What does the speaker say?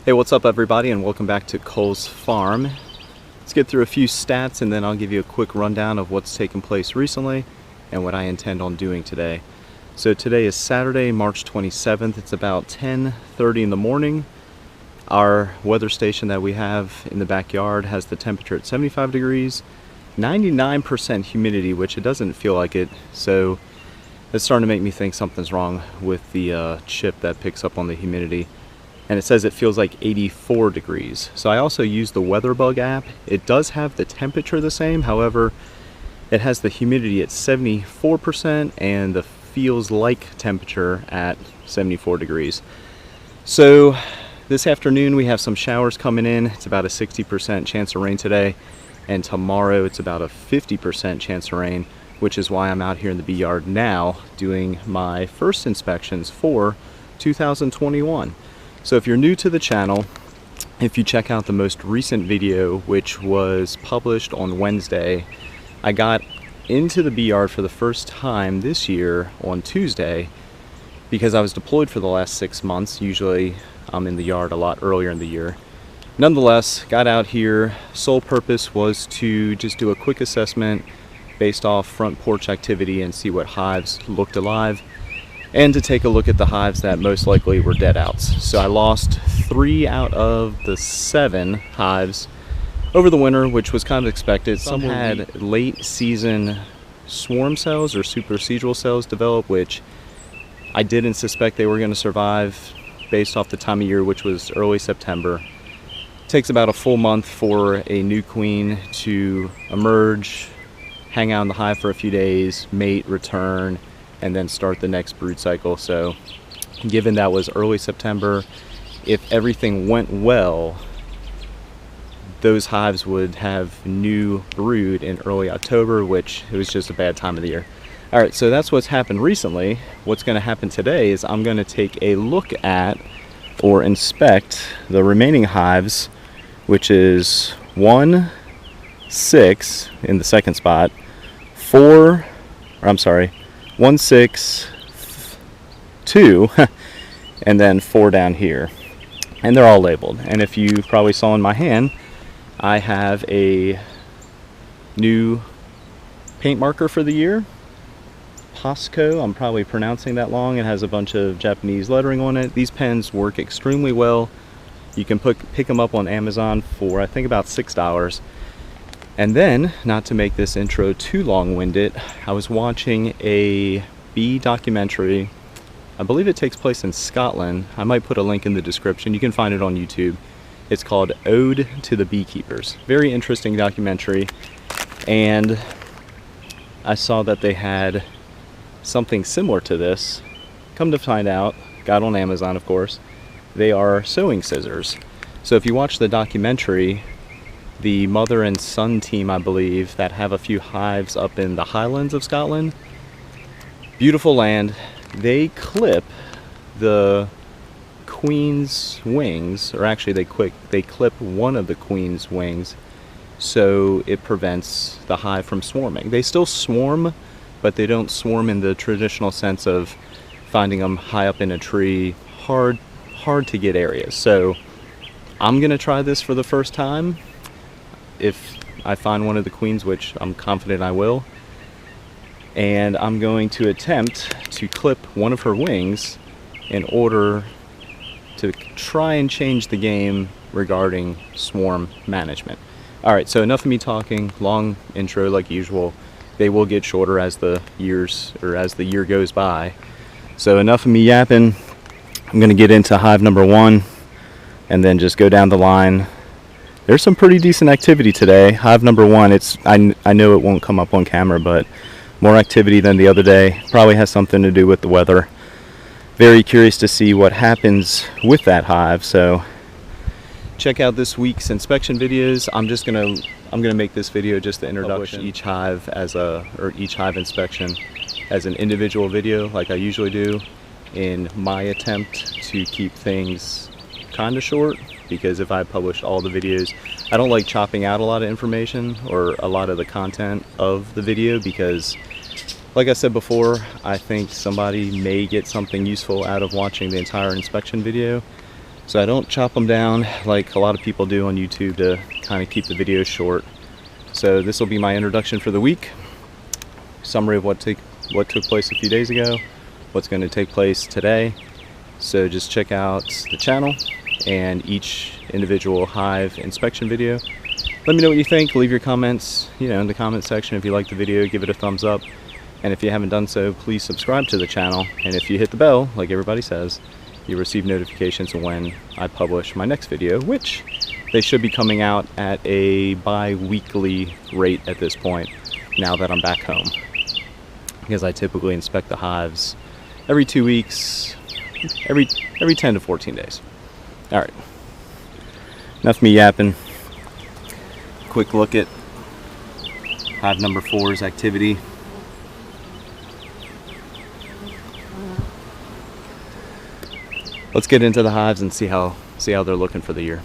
Hey, what's up everybody, and welcome back to Cole's Farm. Let's get through a few stats and then I'll give you a quick rundown of what's taken place recently and what I intend on doing today. So today is Saturday, March 27th. It's about 10:30 in the morning. Our weather station that we have in the backyard has the temperature at 75 degrees, 99% humidity, which it doesn't feel like it. So it's starting to make me think something's wrong with the chip that picks up on the humidity. And it says it feels like 84 degrees. So I also use the WeatherBug app. It does have the temperature the same, however, it has the humidity at 74% and the feels like temperature at 74 degrees. So this afternoon we have some showers coming in. It's about a 60% chance of rain today, and tomorrow it's about a 50% chance of rain, which is why I'm out here in the bee yard now doing my first inspections for 2021. So if you're new to the channel, if you check out the most recent video, which was published on Wednesday, I got into the bee yard for the first time this year on Tuesday because I was deployed for the last 6 months. Usually I'm in the yard a lot earlier in the year. Nonetheless, got out here. Sole purpose was to just do a quick assessment based off front porch activity and see what hives looked alive, and to take a look at the hives that most likely were dead outs. So I lost 3 out of the 7 hives over the winter, which was kind of expected. Some had late season swarm cells or supersedulal cells develop, which I didn't suspect they were going to survive based off the time of year, which was early September. It takes about a full month for a new queen to emerge, hang out in the hive for a few days, mate, return, and then start the next brood cycle. So given that was early September, if everything went well, those hives would have new brood in early October, which it was just a bad time of the year. All right, so that's what's happened recently. What's going to happen today is I'm going to take a look at or inspect the remaining hives, which is 1, 6 in the second spot, 1, 6, 2, and then 4 down here. And they're all labeled. And if you probably saw in my hand, I have a new paint marker for the year. Posco, I'm probably pronouncing that wrong. It has a bunch of Japanese lettering on it. These pens work extremely well. You can pick them up on Amazon for I think about $6. And then, not to make this intro too long-winded, I was watching a bee documentary. I believe it takes place in Scotland. I might put a link in the description. You can find it on YouTube. It's called Ode to the Beekeepers. Very interesting documentary. And I saw that they had something similar to this. Come to find out, got on Amazon of course, they are sewing scissors. So if you watch the documentary, the mother and son team, I believe, that have a few hives up in the Highlands of Scotland, beautiful land, they clip the queen's wings, or actually they clip one of the queen's wings so it prevents the hive from swarming. They still swarm, but they don't swarm in the traditional sense of finding them high up in a tree, hard to get areas. So I'm gonna try this for the first time. If I find one of the queens, which I'm confident I will, and I'm going to attempt to clip one of her wings in order to try and change the game regarding swarm management. Alright, so enough of me talking, long intro like usual. They will get shorter as the year goes by. So enough of me yapping. I'm going to get into hive number 1 and then just go down the line. There's some pretty decent activity today. Hive number 1, I know it won't come up on camera, but more activity than the other day. Probably has something to do with the weather. Very curious to see what happens with that hive. So check out this week's inspection videos. I'm gonna make this video just the introduction. Each hive each hive inspection as an individual video, like I usually do, in my attempt to keep things kind of short, because if I published all the videos, I don't like chopping out a lot of information or a lot of the content of the video, because like I said before, I think somebody may get something useful out of watching the entire inspection video. So I don't chop them down like a lot of people do on YouTube to kind of keep the videos short. So this will be my introduction for the week. Summary of what took place a few days ago, what's going to take place today. So just check out the channel and each individual hive inspection video. Let me know what you think. Leave your comments, in the comment section. If you like the video, give it a thumbs up. And if you haven't done so, please subscribe to the channel. And if you hit the bell, like everybody says, you receive notifications when I publish my next video, which they should be coming out at a bi-weekly rate at this point, now that I'm back home. Because I typically inspect the hives every 2 weeks, every 10 to 14 days. All right, enough me yapping. Quick look at hive number 4's activity. Let's get into the hives and see how they're looking for the year.